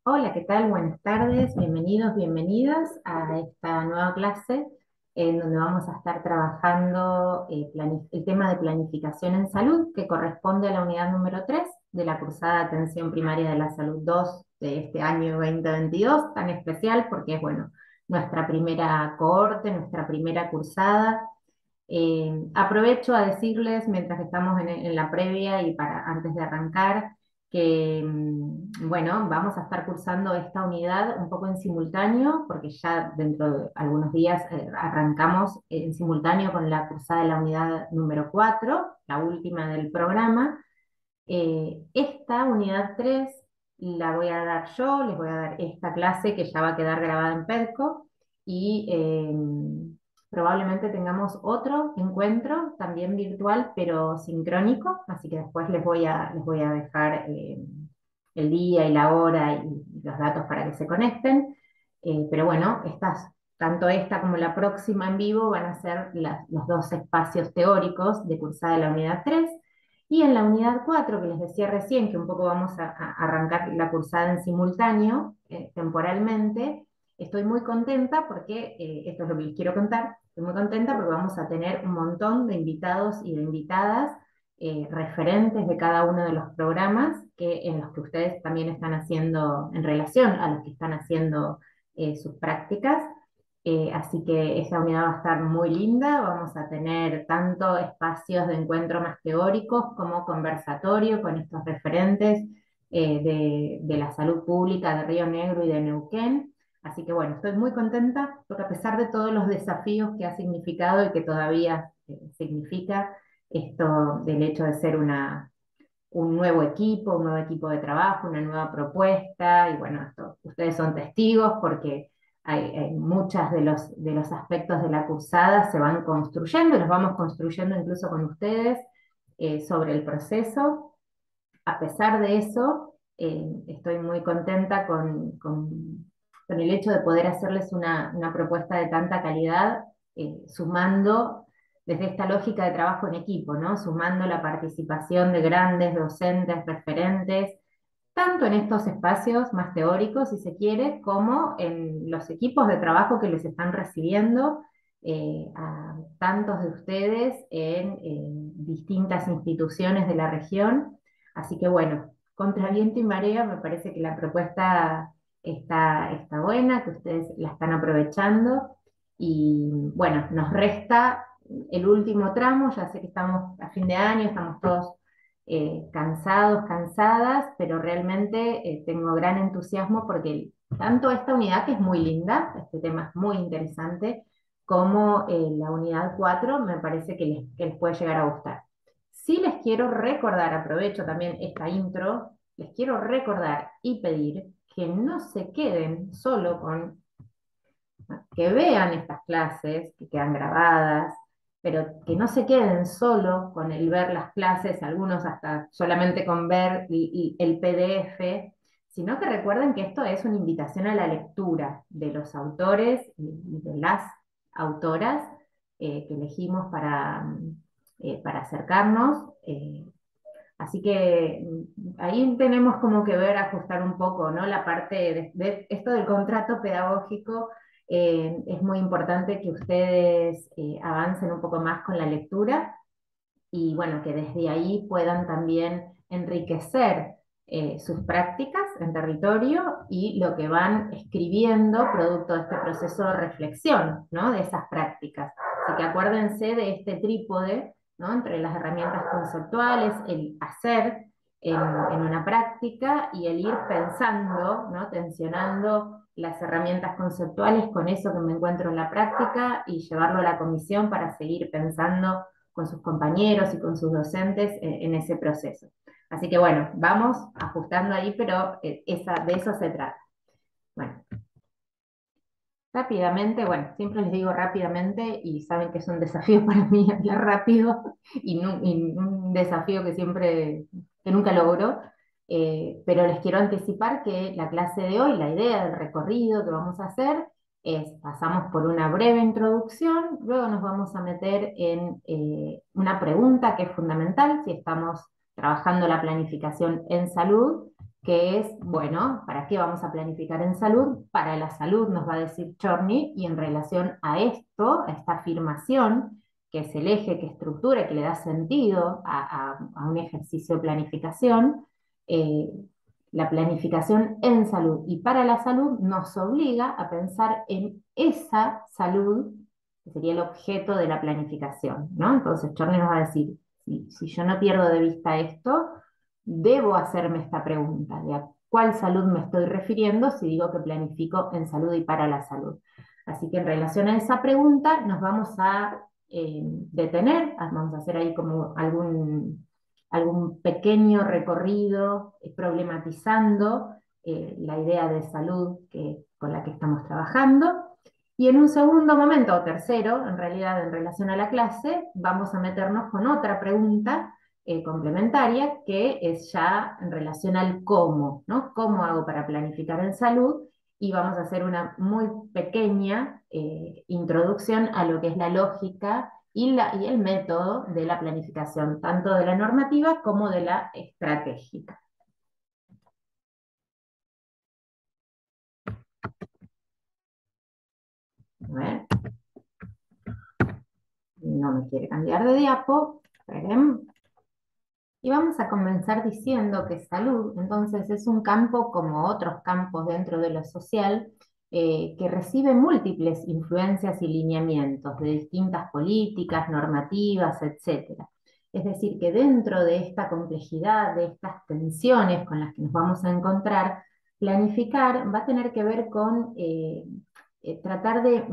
Hola, ¿qué tal? Buenas tardes, bienvenidos, bienvenidas a esta nueva clase en donde vamos a estar trabajando el tema de planificación en salud que corresponde a la unidad número 3 de la cursada de Atención Primaria de la Salud 2 de este año 2022, tan especial porque es, bueno, nuestra primera cohorte, nuestra primera cursada. Aprovecho a decirles, mientras estamos en la previa y antes de arrancar, que bueno, vamos a estar cursando esta unidad un poco en simultáneo, porque ya dentro de algunos días arrancamos en simultáneo con la cursada de la unidad número 4, la última del programa. Esta unidad 3 la voy a dar yo, les voy a dar esta clase que ya va a quedar grabada en Pedco y probablemente tengamos otro encuentro también virtual pero sincrónico, así que después les voy a dejar el día y la hora y los datos para que se conecten. Pero bueno, tanto esta como la próxima en vivo van a ser los dos espacios teóricos de cursada de la unidad 3. Y en la unidad 4 que les decía recién, que un poco vamos a arrancar la cursada en simultáneo, temporalmente, estoy muy contenta porque, esto es lo que les quiero contar, estoy muy contenta porque vamos a tener un montón de invitados y de invitadas referentes de cada uno de los programas en los que ustedes también están haciendo, en relación a los que están haciendo sus prácticas. Así que esa unidad va a estar muy linda, vamos a tener tanto espacios de encuentro más teóricos como conversatorio con estos referentes de la salud pública de Río Negro y de Neuquén. Así que bueno, estoy muy contenta porque a pesar de todos los desafíos que ha significado y que todavía significa esto del hecho de ser un nuevo equipo de trabajo, una nueva propuesta, y bueno, ustedes son testigos porque hay muchas de los aspectos de la cursada se van construyendo, y los vamos construyendo incluso con ustedes sobre el proceso. A pesar de eso, estoy muy contenta con el hecho de poder hacerles una propuesta de tanta calidad, sumando desde esta lógica de trabajo en equipo, ¿no? Sumando la participación de grandes docentes, referentes, tanto en estos espacios más teóricos, si se quiere, como en los equipos de trabajo que les están recibiendo a tantos de ustedes en distintas instituciones de la región. Así que bueno, contra viento y marea, me parece que la propuesta está buena, que ustedes la están aprovechando. Y bueno, nos resta el último tramo, ya sé que estamos a fin de año, estamos todos cansados, cansadas, pero realmente tengo gran entusiasmo porque tanto esta unidad, que es muy linda, este tema es muy interesante, como la unidad 4 me parece que les puede llegar a gustar. Sí les quiero recordar, aprovecho también esta intro, les quiero recordar y pedir que no se queden solo con que vean estas clases, que quedan grabadas, pero que no se queden solo con el ver las clases, algunos hasta solamente con ver el PDF, sino que recuerden que esto es una invitación a la lectura de los autores y de las autoras que elegimos para acercarnos. Así que ahí tenemos como que ver, ajustar un poco, ¿no? La parte de esto del contrato pedagógico. Es muy importante que ustedes avancen un poco más con la lectura y bueno, que desde ahí puedan también enriquecer sus prácticas en territorio y lo que van escribiendo producto de este proceso de reflexión, ¿no? De esas prácticas. Así que acuérdense de este trípode, ¿no? Entre las herramientas conceptuales, el hacer en una práctica y el ir pensando, ¿no? Tensionando las herramientas conceptuales con eso que me encuentro en la práctica y llevarlo a la comisión para seguir pensando con sus compañeros y con sus docentes en ese proceso. Así que bueno, vamos ajustando ahí, pero de eso se trata. Bueno, rápidamente, bueno, siempre les digo rápidamente y saben que es un desafío para mí hablar rápido y un desafío que nunca logro, pero les quiero anticipar que la clase de hoy, la idea del recorrido que vamos a hacer es, pasamos por una breve introducción, luego nos vamos a meter en una pregunta que es fundamental si estamos trabajando la planificación en salud, que es, bueno, ¿para qué vamos a planificar en salud? Para la salud, nos va a decir Chorny, y en relación a esto, a esta afirmación, que es el eje que estructura, que le da sentido a un ejercicio de planificación, eh, la planificación en salud y para la salud nos obliga a pensar en esa salud, que sería el objeto de la planificación, ¿no? Entonces Chorny nos va a decir, si yo no pierdo de vista esto, debo hacerme esta pregunta, ¿de a cuál salud me estoy refiriendo si digo que planifico en salud y para la salud? Así que en relación a esa pregunta nos vamos a detener, vamos a hacer ahí como algún pequeño recorrido problematizando la idea de salud con la que estamos trabajando. Y en un segundo momento, o tercero, en realidad en relación a la clase, vamos a meternos con otra pregunta complementaria, que es ya en relación al cómo, ¿no? ¿Cómo hago para planificar en salud? Y vamos a hacer una muy pequeña introducción a lo que es la lógica y el método de la planificación, tanto de la normativa como de la estratégica. A ver, no me quiere cambiar de diapo. Esperen. Y vamos a comenzar diciendo que salud, entonces, es un campo como otros campos dentro de lo social, que recibe múltiples influencias y lineamientos de distintas políticas, normativas, etcétera. Es decir, que dentro de esta complejidad, de estas tensiones con las que nos vamos a encontrar, planificar va a tener que ver con tratar de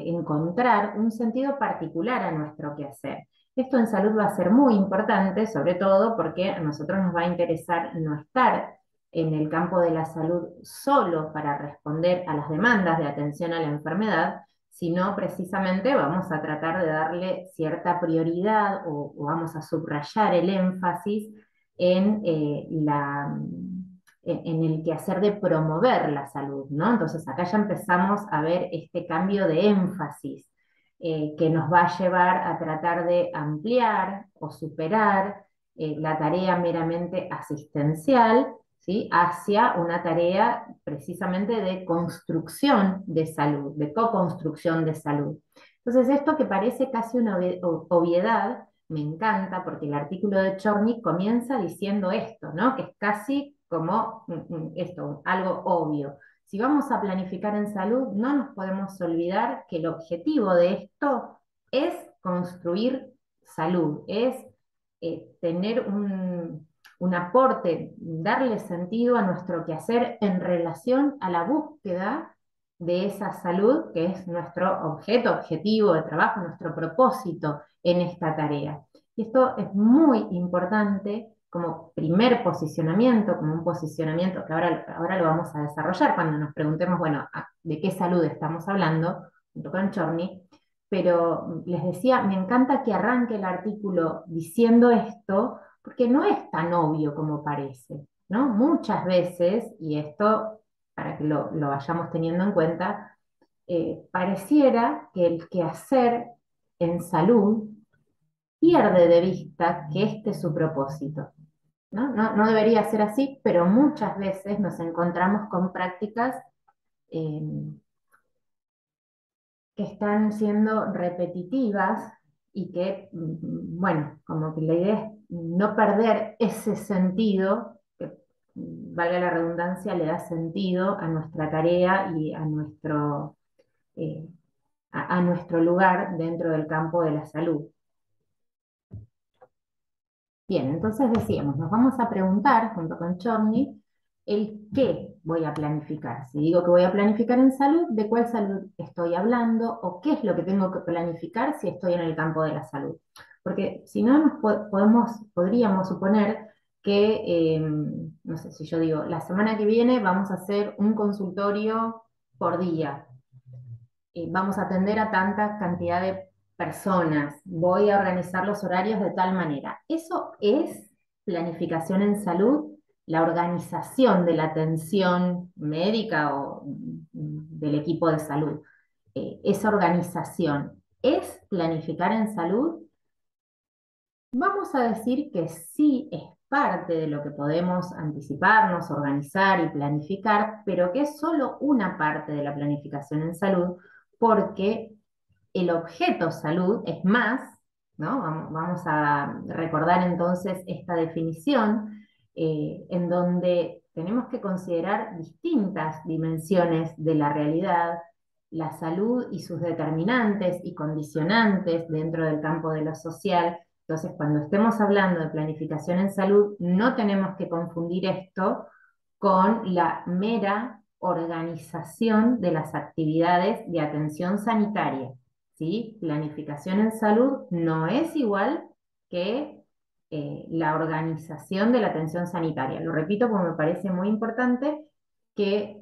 encontrar un sentido particular a nuestro quehacer. Esto en salud va a ser muy importante, sobre todo porque a nosotros nos va a interesar no estar en el campo de la salud solo para responder a las demandas de atención a la enfermedad, sino precisamente vamos a tratar de darle cierta prioridad o vamos a subrayar el énfasis en, en el quehacer de promover la salud, ¿no? Entonces acá ya empezamos a ver este cambio de énfasis que nos va a llevar a tratar de ampliar o superar la tarea meramente asistencial, ¿sí? Hacia una tarea precisamente de construcción de salud, de co-construcción de salud. Entonces, esto que parece casi una obviedad, me encanta porque el artículo de Chorny comienza diciendo esto, ¿no? Que es casi como esto, algo obvio. Si vamos a planificar en salud, no nos podemos olvidar que el objetivo de esto es construir salud, es tener un aporte, darle sentido a nuestro quehacer en relación a la búsqueda de esa salud, que es nuestro objeto, objetivo de trabajo, nuestro propósito en esta tarea. Y esto es muy importante como primer posicionamiento, como un posicionamiento que ahora lo vamos a desarrollar cuando nos preguntemos, bueno, ¿de qué salud estamos hablando? Junto con Chorny, pero les decía, me encanta que arranque el artículo diciendo esto, porque no es tan obvio como parece, ¿no? Muchas veces, y esto para que lo vayamos teniendo en cuenta, pareciera que el quehacer en salud pierde de vista que este es su propósito. ¿No? No debería ser así, pero muchas veces nos encontramos con prácticas eh, que están siendo repetitivas y que, bueno, como que la idea es no perder ese sentido, que valga la redundancia, le da sentido a nuestra tarea y eh, a nuestro lugar dentro del campo de la salud. Bien, entonces decíamos, nos vamos a preguntar junto con Chorny el qué voy a planificar. Si digo que voy a planificar en salud, ¿de cuál salud estoy hablando? ¿O qué es lo que tengo que planificar si estoy en el campo de la salud? Porque si no, podríamos suponer que, no sé, si yo digo, la semana que viene vamos a hacer un consultorio por día, vamos a atender a tanta cantidad de personas, voy a organizar los horarios de tal manera. Eso es planificación en salud, la organización de la atención médica o del equipo de salud. Esa organización es planificar en salud. Vamos a decir que sí es parte de lo que podemos anticiparnos, organizar y planificar, pero que es solo una parte de la planificación en salud, porque el objeto salud es más, ¿no? Vamos a recordar entonces esta definición, en donde tenemos que considerar distintas dimensiones de la realidad, la salud y sus determinantes y condicionantes dentro del campo de lo social. Entonces, cuando estemos hablando de planificación en salud, no tenemos que confundir esto con la mera organización de las actividades de atención sanitaria, ¿sí? Planificación en salud no es igual que la organización de la atención sanitaria. Lo repito porque me parece muy importante que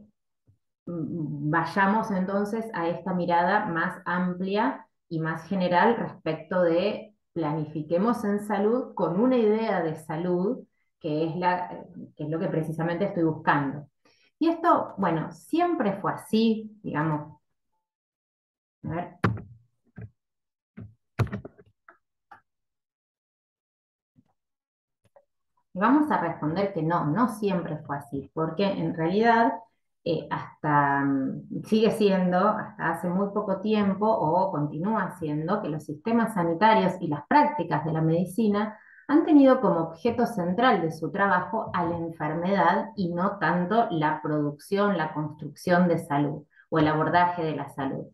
vayamos entonces a esta mirada más amplia y más general respecto de planifiquemos en salud con una idea de salud que es, que es lo que precisamente estoy buscando. Y esto, bueno, siempre fue así, digamos. A ver. Y vamos a responder que no, no siempre fue así, porque en realidad sigue siendo, hasta hace muy poco tiempo, o continúa siendo, que los sistemas sanitarios y las prácticas de la medicina han tenido como objeto central de su trabajo a la enfermedad y no tanto la producción, la construcción de salud o el abordaje de la salud.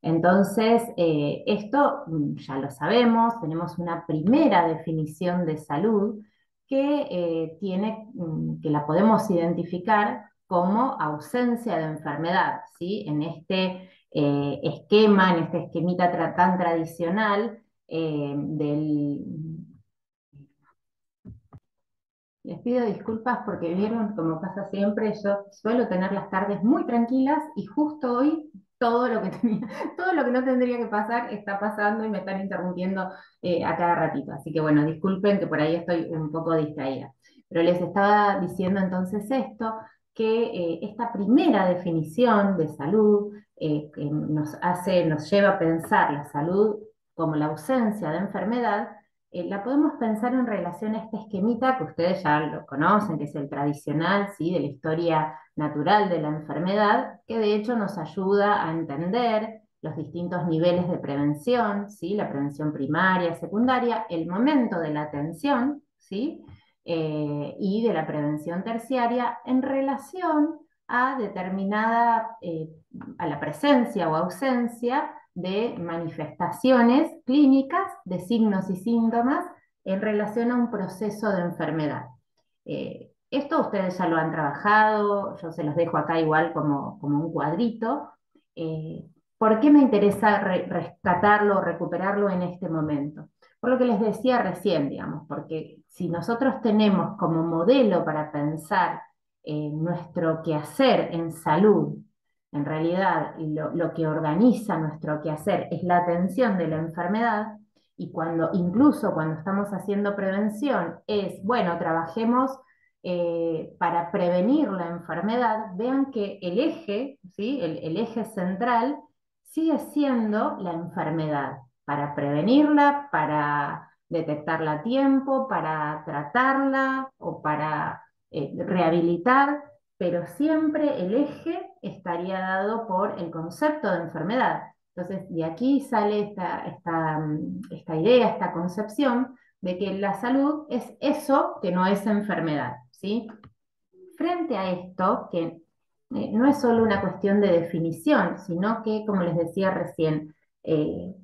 Entonces, esto ya lo sabemos, tenemos una primera definición de salud que que la podemos identificar como ausencia de enfermedad, ¿sí? En este esquema, en este esquemita tan tradicional del... Les pido disculpas porque vieron, como pasa siempre, yo suelo tener las tardes muy tranquilas y justo hoy todo lo que tenía, todo lo que no tendría que pasar está pasando y me están interrumpiendo a cada ratito. Así que bueno, disculpen que por ahí estoy un poco distraída. Pero les estaba diciendo entonces esto, que esta primera definición de salud que nos lleva a pensar la salud como la ausencia de enfermedad, la podemos pensar en relación a este esquemita que ustedes ya lo conocen, que es el tradicional, ¿sí? De la historia natural de la enfermedad, que de hecho nos ayuda a entender los distintos niveles de prevención, ¿sí? La prevención primaria, secundaria, el momento de la atención, ¿sí? Y de la prevención terciaria en relación a a la presencia o ausencia de manifestaciones clínicas, de signos y síntomas en relación a un proceso de enfermedad. Esto ustedes ya lo han trabajado, yo se los dejo acá igual como un cuadrito. Eh, ¿Por qué me interesa rescatarlo, recuperarlo en este momento? Por lo que les decía recién, digamos, porque si nosotros tenemos como modelo para pensar nuestro quehacer en salud, en realidad lo que organiza nuestro quehacer es la atención de la enfermedad, y incluso cuando estamos haciendo prevención es, bueno, trabajemos para prevenir la enfermedad, vean que el eje, ¿sí? El eje central sigue siendo la enfermedad, para prevenirla, para detectarla a tiempo, para tratarla o para rehabilitar, pero siempre el eje estaría dado por el concepto de enfermedad. Entonces, de aquí sale esta idea, esta concepción de que la salud es eso que no es enfermedad, ¿sí? Frente a esto, que no es solo una cuestión de definición, sino que, como les decía recién, eh,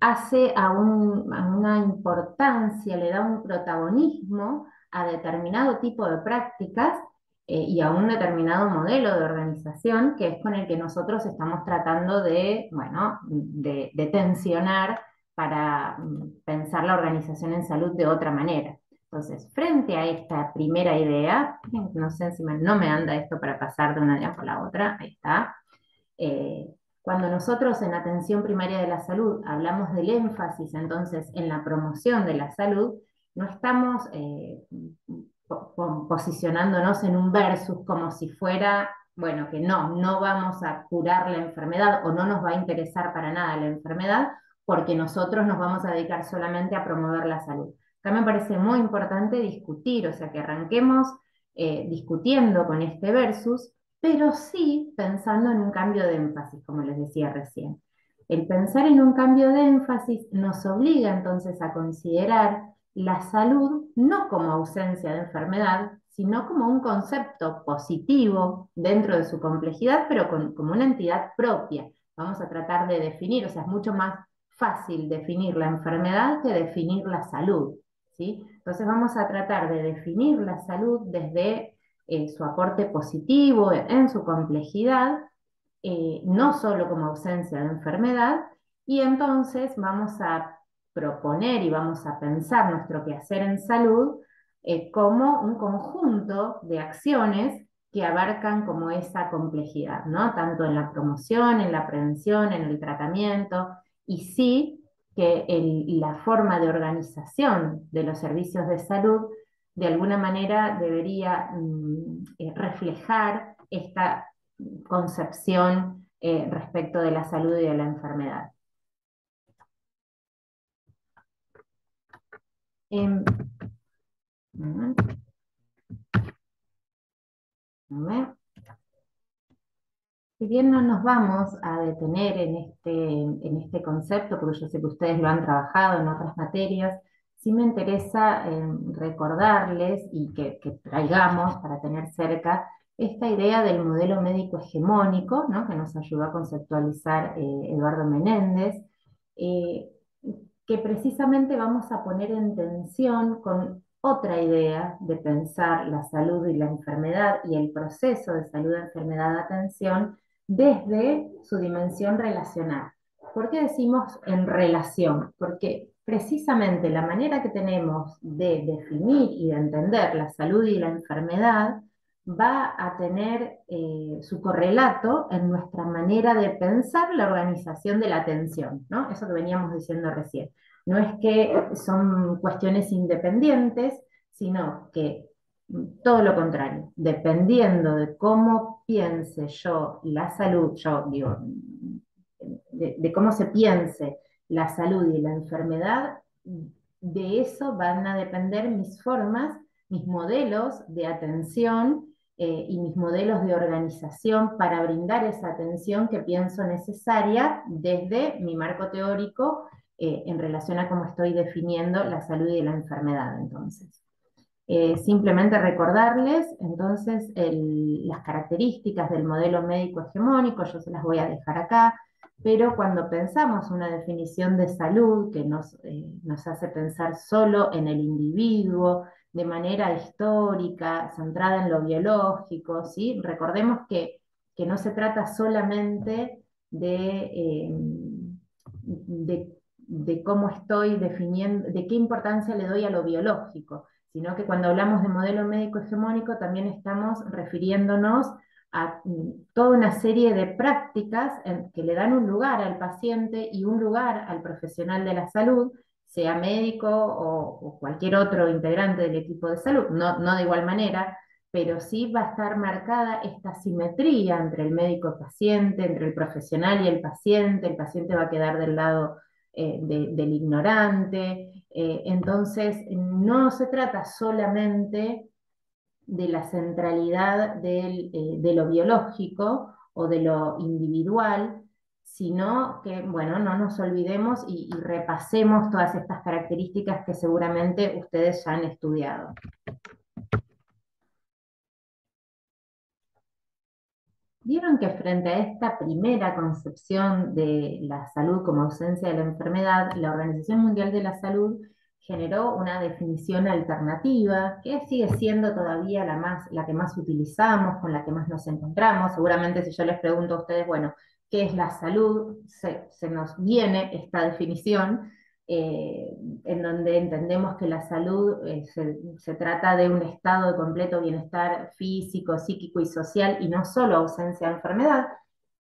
hace a una importancia, le da un protagonismo a determinado tipo de prácticas y a un determinado modelo de organización que es con el que nosotros estamos tratando de, bueno, de tensionar para pensar la organización en salud de otra manera. Entonces, frente a esta primera idea, no sé si no me anda esto para pasar de una idea por la otra, ahí está. Eh, Cuando nosotros en atención primaria de la salud hablamos del énfasis entonces en la promoción de la salud, no estamos posicionándonos en un versus como si fuera, bueno, que no vamos a curar la enfermedad o no nos va a interesar para nada la enfermedad porque nosotros nos vamos a dedicar solamente a promover la salud. Acá me parece muy importante discutir, o sea, que arranquemos discutiendo con este versus, pero sí pensando en un cambio de énfasis, como les decía recién. El pensar en un cambio de énfasis nos obliga entonces a considerar la salud no como ausencia de enfermedad, sino como un concepto positivo dentro de su complejidad, pero como una entidad propia. Vamos a tratar de definir, o sea, es mucho más fácil definir la enfermedad que definir la salud, ¿sí? Entonces vamos a tratar de definir la salud desde su aporte positivo en su complejidad, no solo como ausencia de enfermedad, y entonces vamos a proponer y vamos a pensar nuestro quehacer en salud como un conjunto de acciones que abarcan como esa complejidad, ¿no? Tanto en la promoción, en la prevención, en el tratamiento, y sí que la forma de organización de los servicios de salud de alguna manera debería reflejar esta concepción respecto de la salud y de la enfermedad. Em, Si bien no nos vamos a detener en este concepto, porque yo sé que ustedes lo han trabajado en otras materias, sí me interesa recordarles y que traigamos para tener cerca esta idea del modelo médico hegemónico, ¿no? Que nos ayudó a conceptualizar Eduardo Menéndez, eh, que precisamente vamos a poner en tensión con otra idea de pensar la salud y la enfermedad y el proceso de salud-enfermedad-atención desde su dimensión relacional. ¿Por qué decimos en relación? Porque precisamente la manera que tenemos de definir y de entender la salud y la enfermedad va a tener su correlato en nuestra manera de pensar la organización de la atención, ¿no? Eso que veníamos diciendo recién. No es que son cuestiones independientes, sino que todo lo contrario, dependiendo de cómo piense yo la salud, yo digo, de cómo se piense la salud y la enfermedad, de eso van a depender mis formas, mis modelos de atención y mis modelos de organización para brindar esa atención que pienso necesaria desde mi marco teórico en relación a cómo estoy definiendo la salud y la enfermedad, entonces. Simplemente recordarles entonces las características del modelo médico hegemónico, yo se las voy a dejar acá, pero cuando pensamos una definición de salud que nos hace pensar solo en el individuo, de manera histórica, centrada en lo biológico, ¿sí? Recordemos que no se trata solamente de cómo estoy definiendo, de qué importancia le doy a lo biológico, sino que cuando hablamos de modelo médico hegemónico también estamos refiriéndonos a toda una serie de prácticas que le dan un lugar al paciente y un lugar al profesional de la salud, sea médico o cualquier otro integrante del equipo de salud, no de igual manera, pero sí va a estar marcada esta simetría entre el médico y paciente, entre el profesional y el paciente va a quedar del lado del ignorante. Entonces, no se trata solamente de la centralidad de lo biológico o de lo individual, sino que, bueno, no nos olvidemos y repasemos todas estas características que seguramente ustedes ya han estudiado. Vieron que frente a esta primera concepción de la salud como ausencia de la enfermedad, la Organización Mundial de la Salud generó una definición alternativa que sigue siendo todavía la que más utilizamos, con la que más nos encontramos. Seguramente si yo les pregunto a ustedes, bueno, ¿qué es la salud? Se nos viene esta definición, en donde entendemos que la salud se trata de un estado de completo bienestar físico, psíquico y social, y no solo ausencia de enfermedad.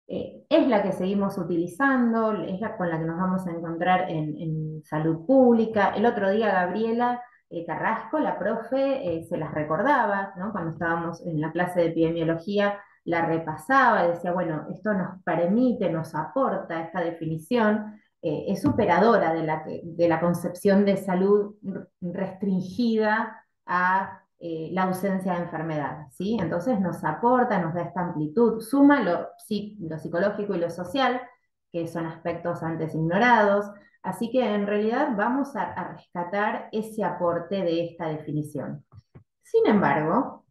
Es la que seguimos utilizando, es la con la que nos vamos a encontrar en salud pública. El otro día Gabriela Carrasco, la profe, se las recordaba, ¿no? Cuando estábamos en la clase de epidemiología, la repasaba y decía, bueno, esto nos permite, nos aporta esta definición es superadora de la concepción de salud restringida a la ausencia de enfermedad, ¿sí? Entonces nos aporta, nos da esta amplitud, suma lo psicológico y lo social, que son aspectos antes ignorados, así que en realidad vamos a rescatar ese aporte de esta definición. Sin embargo,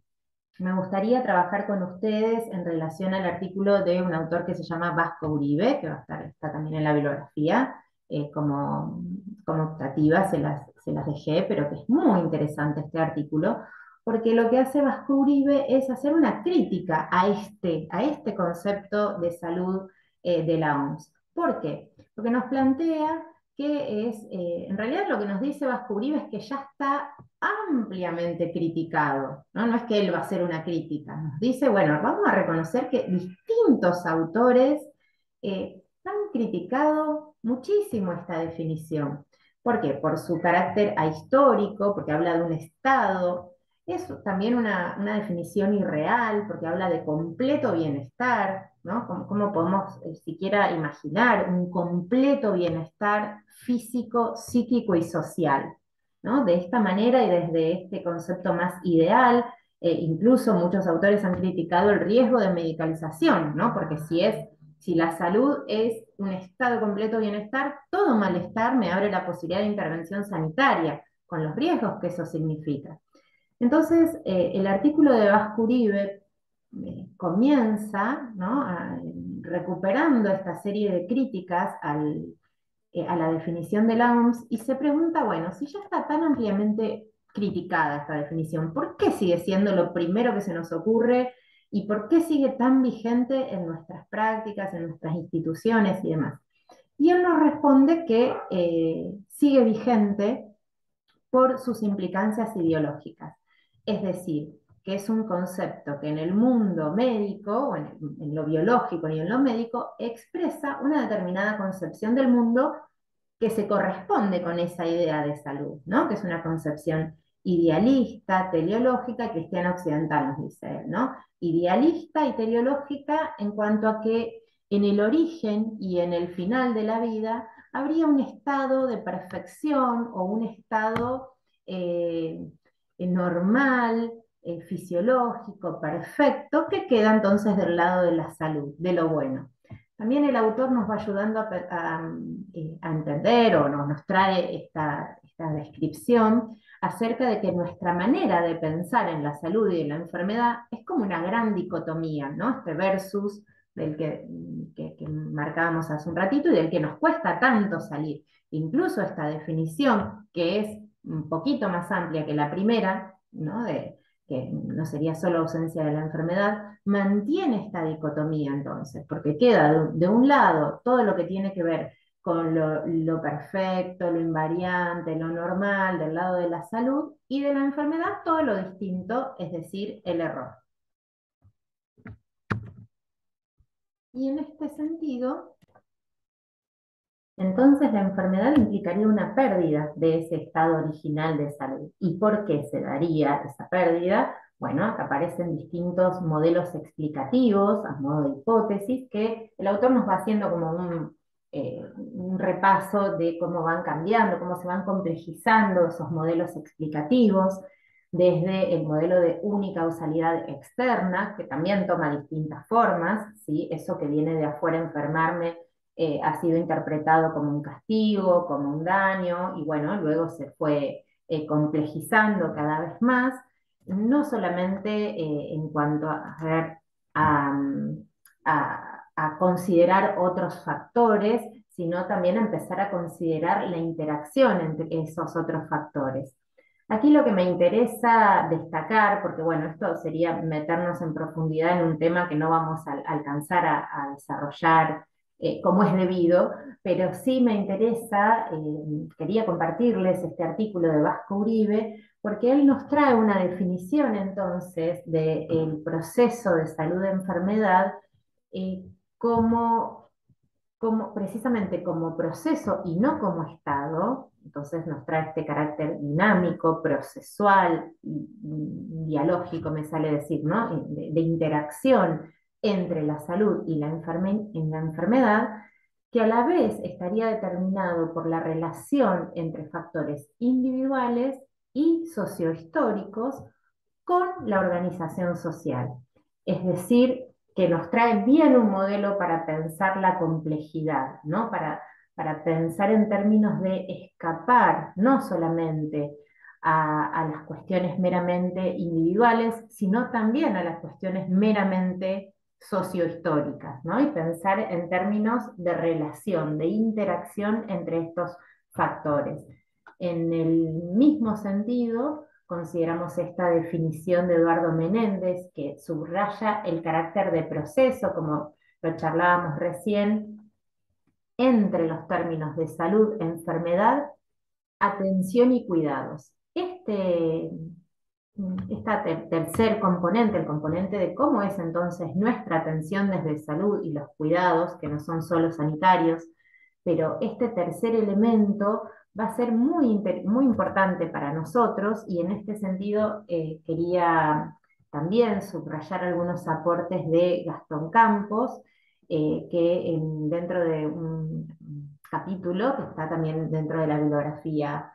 me gustaría trabajar con ustedes en relación al artículo de un autor que se llama Vasco Uribe, que está también en la bibliografía, como optativa se las dejé, pero que es muy interesante este artículo, porque lo que hace Vasco Uribe es hacer una crítica a este concepto de salud de la OMS. ¿Por qué? Porque nos plantea que en realidad lo que nos dice Vasco Uribe es que ya está ampliamente criticado, ¿no? No es que él va a hacer una crítica, nos dice, bueno, vamos a reconocer que distintos autores han criticado muchísimo esta definición. ¿Por qué? Por su carácter ahistórico, porque habla de un estado, es también una definición irreal, porque habla de completo bienestar, ¿no? ¿Cómo podemos siquiera imaginar un completo bienestar físico, psíquico y social? ¿No? De esta manera y desde este concepto más ideal, incluso muchos autores han criticado el riesgo de medicalización, ¿no? Porque si la salud es un estado de completo bienestar, todo malestar me abre la posibilidad de intervención sanitaria, con los riesgos que eso significa. Entonces, el artículo de Vasco Uribe comienza, ¿no? Recuperando esta serie de críticas a la definición de la OMS y se pregunta, bueno, si ya está tan ampliamente criticada esta definición, ¿por qué sigue siendo lo primero que se nos ocurre y por qué sigue tan vigente en nuestras prácticas, en nuestras instituciones y demás? Y él nos responde que sigue vigente por sus implicancias ideológicas. Es decir, que es un concepto que en el mundo médico, o en lo biológico y en lo médico, expresa una determinada concepción del mundo que se corresponde con esa idea de salud, ¿no? Que es una concepción idealista, teleológica, cristiana occidental, nos dice él, ¿no? Idealista y teleológica en cuanto a que en el origen y en el final de la vida habría un estado de perfección o un estado normal, fisiológico, perfecto, que queda entonces del lado de la salud, de lo bueno. También el autor nos va ayudando a entender o nos trae esta descripción acerca de que nuestra manera de pensar en la salud y en la enfermedad es como una gran dicotomía, ¿no? Este versus del que marcábamos hace un ratito y del que nos cuesta tanto salir. Incluso esta definición, que es un poquito más amplia que la primera, ¿no? Que no sería solo ausencia de la enfermedad, mantiene esta dicotomía entonces, porque queda de un lado todo lo que tiene que ver con lo perfecto, lo invariante, lo normal, del lado de la salud, y de la enfermedad todo lo distinto, es decir, el error. Y en este sentido, entonces la enfermedad implicaría una pérdida de ese estado original de salud. ¿Y por qué se daría esa pérdida? Bueno, acá aparecen distintos modelos explicativos, a modo de hipótesis, que el autor nos va haciendo como un repaso de cómo van cambiando, cómo se van complejizando esos modelos explicativos, desde el modelo de unicausalidad externa, que también toma distintas formas, ¿sí? Eso que viene de afuera a enfermarme ha sido interpretado como un castigo, como un daño, y bueno, luego se fue complejizando cada vez más, no solamente en cuanto a, a considerar otros factores, sino también a empezar a considerar la interacción entre esos otros factores. Aquí lo que me interesa destacar, porque bueno, esto sería meternos en profundidad en un tema que no vamos a alcanzar a desarrollar como es debido, pero sí me interesa, quería compartirles este artículo de Vasco Uribe, porque él nos trae una definición entonces del proceso de salud-enfermedad eh, como precisamente como proceso y no como estado. Entonces nos trae este carácter dinámico, procesual, dialógico, me sale decir, ¿no? De interacción entre la salud y la enfermedad, que a la vez estaría determinado por la relación entre factores individuales y sociohistóricos con la organización social. Es decir, que nos trae bien un modelo para pensar la complejidad, ¿no? Para pensar en términos de escapar no solamente a las cuestiones meramente individuales, sino también a las cuestiones meramente sociohistóricas, ¿no? Y pensar en términos de relación, de interacción entre estos factores. En el mismo sentido, consideramos esta definición de Eduardo Menéndez, que subraya el carácter de proceso, como lo charlábamos recién, entre los términos de salud, enfermedad, atención y cuidados. Tercer componente, el componente de cómo es entonces nuestra atención desde salud y los cuidados, que no son solo sanitarios, pero este tercer elemento va a ser muy importante para nosotros y en este sentido quería también subrayar algunos aportes de Gastón Campos, dentro de un capítulo que está también dentro de la bibliografía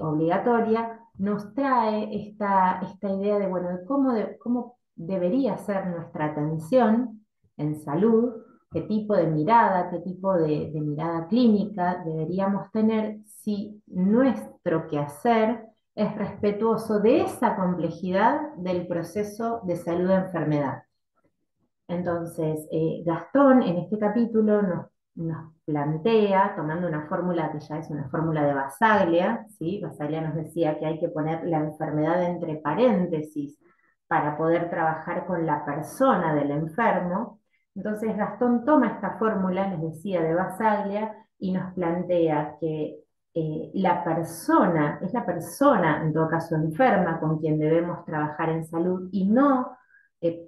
obligatoria, nos trae esta idea de, bueno, cómo debería ser nuestra atención en salud, qué tipo de mirada, qué tipo de mirada clínica deberíamos tener si nuestro quehacer es respetuoso de esa complejidad del proceso de salud-enfermedad. Entonces, Gastón en este capítulo nos plantea, tomando una fórmula que ya es una fórmula de Basaglia, ¿sí? Basaglia nos decía que hay que poner la enfermedad entre paréntesis para poder trabajar con la persona del enfermo. Entonces, Gastón toma esta fórmula, les decía, de Basaglia y nos plantea que es la persona, en todo caso enferma, con quien debemos trabajar en salud y no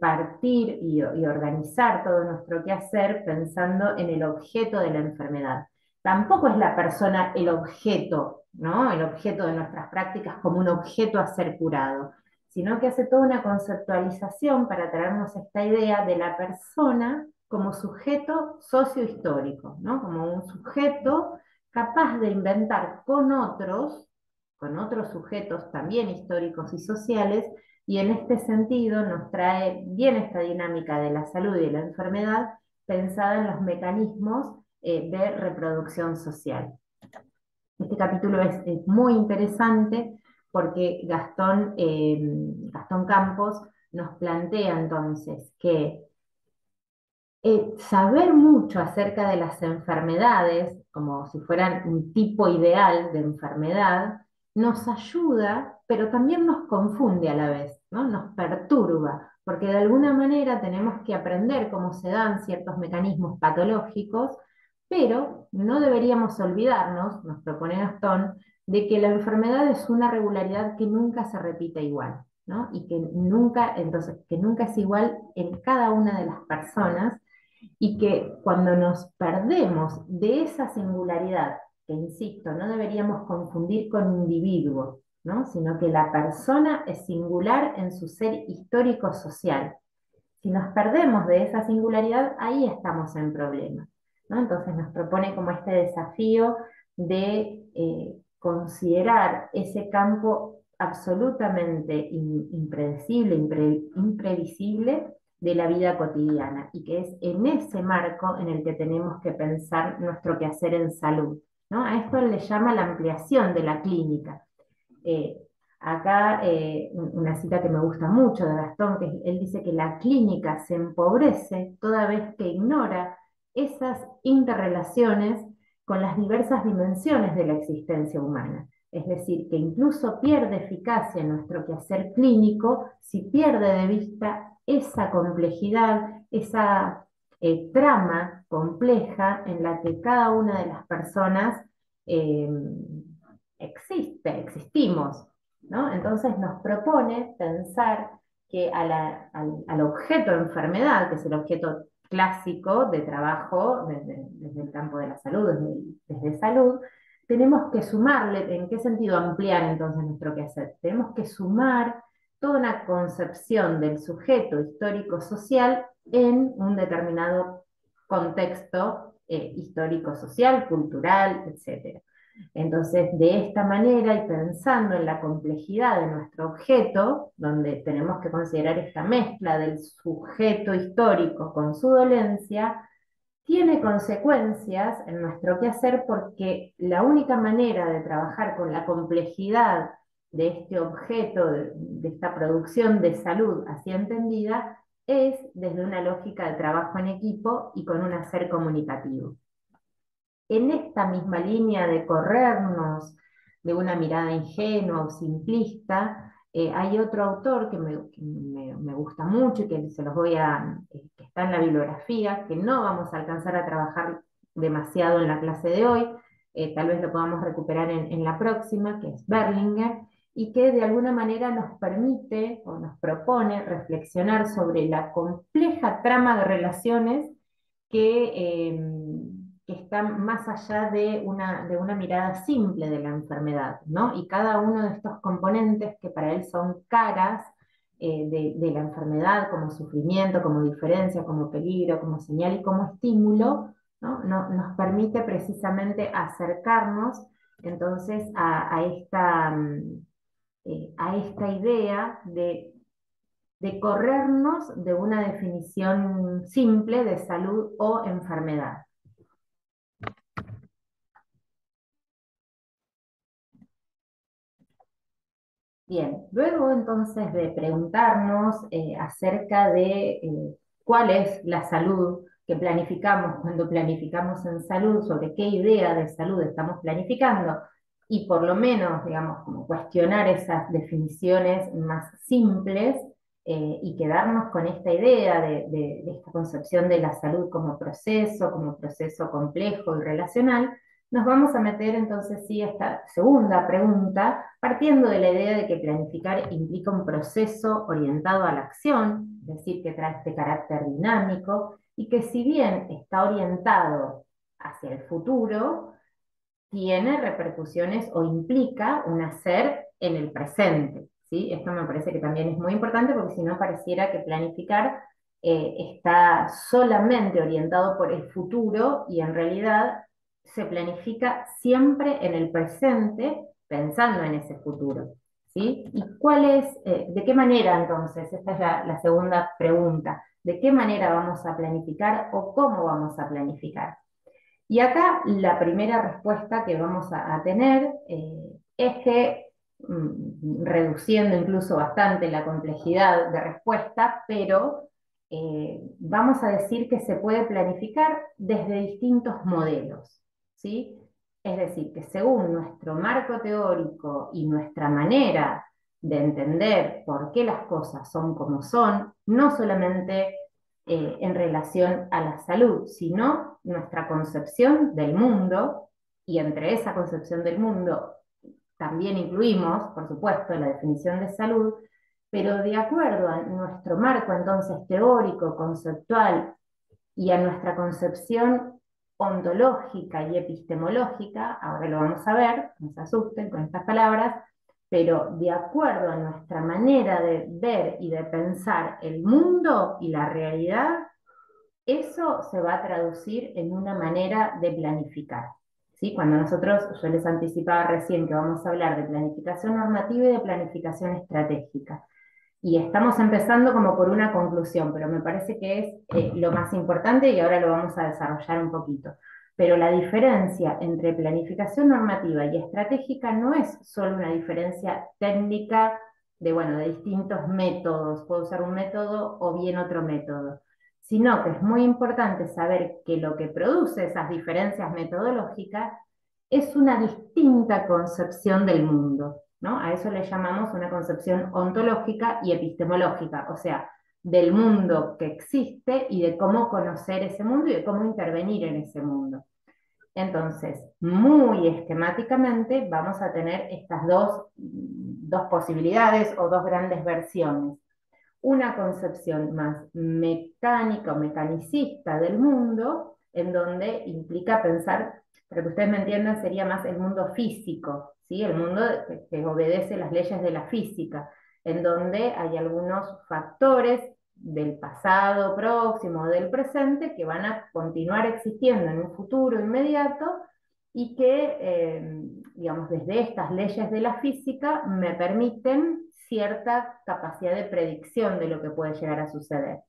partir y organizar todo nuestro quehacer pensando en el objeto de la enfermedad. Tampoco es la persona el objeto, ¿no? El objeto de nuestras prácticas como un objeto a ser curado, sino que hace toda una conceptualización para traernos esta idea de la persona como sujeto sociohistórico, ¿no? Como un sujeto capaz de inventar con otros sujetos también históricos y sociales, y en este sentido nos trae bien esta dinámica de la salud y de la enfermedad pensada en los mecanismos de reproducción social. Este capítulo es muy interesante porque Gastón Campos nos plantea entonces que saber mucho acerca de las enfermedades, como si fueran un tipo ideal de enfermedad, nos ayuda, pero también nos confunde a la vez, ¿no? Nos perturba, porque de alguna manera tenemos que aprender cómo se dan ciertos mecanismos patológicos, pero no deberíamos olvidarnos, nos propone Gastón, de que la enfermedad es una regularidad que nunca se repite igual, ¿no? Y que nunca es igual en cada una de las personas y que cuando nos perdemos de esa singularidad, que insisto, no deberíamos confundir con individuo, ¿no? Sino que la persona es singular en su ser histórico-social. Si nos perdemos de esa singularidad, ahí estamos en problemas, ¿no? Entonces nos propone como este desafío de considerar ese campo absolutamente impredecible, imprevisible de la vida cotidiana y que es en ese marco en el que tenemos que pensar nuestro quehacer en salud, ¿no? A esto le llama la ampliación de la clínica. Eh, Acá una cita que me gusta mucho de Gastón, que él dice que la clínica se empobrece toda vez que ignora esas interrelaciones con las diversas dimensiones de la existencia humana. Es decir, que incluso pierde eficacia en nuestro quehacer clínico si pierde de vista esa complejidad, esa trama compleja en la que cada una de las personas eh, existimos, ¿no? Entonces nos propone pensar que al objeto de enfermedad, que es el objeto clásico de trabajo desde el campo de la salud, desde salud, tenemos que sumarle, ¿en qué sentido ampliar entonces nuestro quehacer? Tenemos que sumar toda una concepción del sujeto histórico-social en un determinado contexto histórico-social, cultural, etcétera. Entonces, de esta manera y pensando en la complejidad de nuestro objeto, donde tenemos que considerar esta mezcla del sujeto histórico con su dolencia, tiene consecuencias en nuestro quehacer porque la única manera de trabajar con la complejidad de este objeto, de esta producción de salud así entendida, es desde una lógica de trabajo en equipo y con un hacer comunicativo. En esta misma línea de corrernos de una mirada ingenua o simplista, hay otro autor que me gusta mucho y que se los voy que está en la bibliografía, que no vamos a alcanzar a trabajar demasiado en la clase de hoy, tal vez lo podamos recuperar en la próxima, que es Berlinger, y que de alguna manera nos permite o nos propone reflexionar sobre la compleja trama de relaciones que están más allá de una mirada simple de la enfermedad, ¿no? Y cada uno de estos componentes que para él son caras de la enfermedad, como sufrimiento, como diferencia, como peligro, como señal y como estímulo, ¿no? Nos permite precisamente acercarnos entonces a esta idea de corrernos de una definición simple de salud o enfermedad. Bien, luego entonces de preguntarnos acerca de cuál es la salud que planificamos cuando planificamos en salud, sobre qué idea de salud estamos planificando, y por lo menos, digamos, como cuestionar esas definiciones más simples y quedarnos con esta idea de esta concepción de la salud como proceso complejo y relacional. Nos vamos a meter entonces sí a esta segunda pregunta, partiendo de la idea de que planificar implica un proceso orientado a la acción, es decir, que trae este carácter dinámico, y que si bien está orientado hacia el futuro, tiene repercusiones o implica un hacer en el presente, ¿sí? Esto me parece que también es muy importante porque si no pareciera que planificar está solamente orientado por el futuro y en realidad se planifica siempre en el presente pensando en ese futuro, ¿sí? ¿Y de qué manera entonces? Esta es la segunda pregunta. ¿De qué manera vamos a planificar o cómo vamos a planificar? Y acá la primera respuesta que vamos a tener es que, reduciendo incluso bastante la complejidad de respuesta, pero vamos a decir que se puede planificar desde distintos modelos, ¿sí? Es decir, que según nuestro marco teórico y nuestra manera de entender por qué las cosas son como son, no solamente en relación a la salud, sino nuestra concepción del mundo, y entre esa concepción del mundo también incluimos, por supuesto, la definición de salud, pero de acuerdo a nuestro marco entonces teórico, conceptual y a nuestra concepción ontológica y epistemológica, ahora lo vamos a ver, no se asusten con estas palabras, pero de acuerdo a nuestra manera de ver y de pensar el mundo y la realidad, eso se va a traducir en una manera de planificar. ¿Sí? Cuando nosotros, yo les anticipaba recién que vamos a hablar de planificación normativa y de planificación estratégica. Y estamos empezando como por una conclusión, pero me parece que es lo más importante y ahora lo vamos a desarrollar un poquito. Pero la diferencia entre planificación normativa y estratégica no es solo una diferencia técnica bueno, de distintos métodos, puedo usar un método o bien otro método, sino que es muy importante saber que lo que produce esas diferencias metodológicas es una distinta concepción del mundo, ¿no? A eso le llamamos una concepción ontológica y epistemológica, o sea, del mundo que existe y de cómo conocer ese mundo y de cómo intervenir en ese mundo. Entonces, muy esquemáticamente vamos a tener estas dos posibilidades o dos grandes versiones. Una concepción más mecánica o mecanicista del mundo, en donde implica pensar, para que ustedes me entiendan, sería más el mundo físico, ¿sí? El mundo que obedece las leyes de la física, en donde hay algunos factores del pasado próximo o del presente que van a continuar existiendo en un futuro inmediato y que, digamos, desde estas leyes de la física me permiten cierta capacidad de predicción de lo que puede llegar a suceder.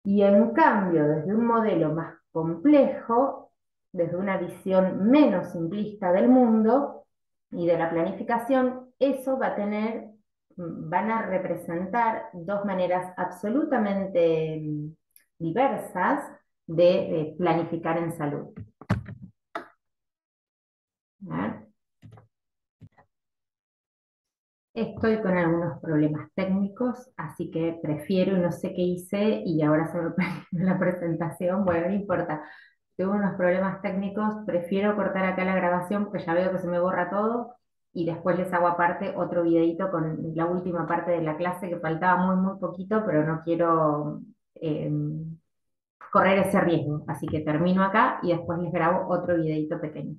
Y en cambio, desde un modelo más complejo, desde una visión menos simplista del mundo y de la planificación, eso va a tener, van a representar dos maneras absolutamente diversas de planificar en salud. ¿Eh? Estoy con algunos problemas técnicos, así que prefiero, no sé qué hice y ahora se me perdió la presentación. Bueno, no importa. Tuve unos problemas técnicos, prefiero cortar acá la grabación porque ya veo que se me borra todo y después les hago aparte otro videito con la última parte de la clase que faltaba muy poquito, pero no quiero correr ese riesgo. Así que termino acá y después les grabo otro videito pequeño.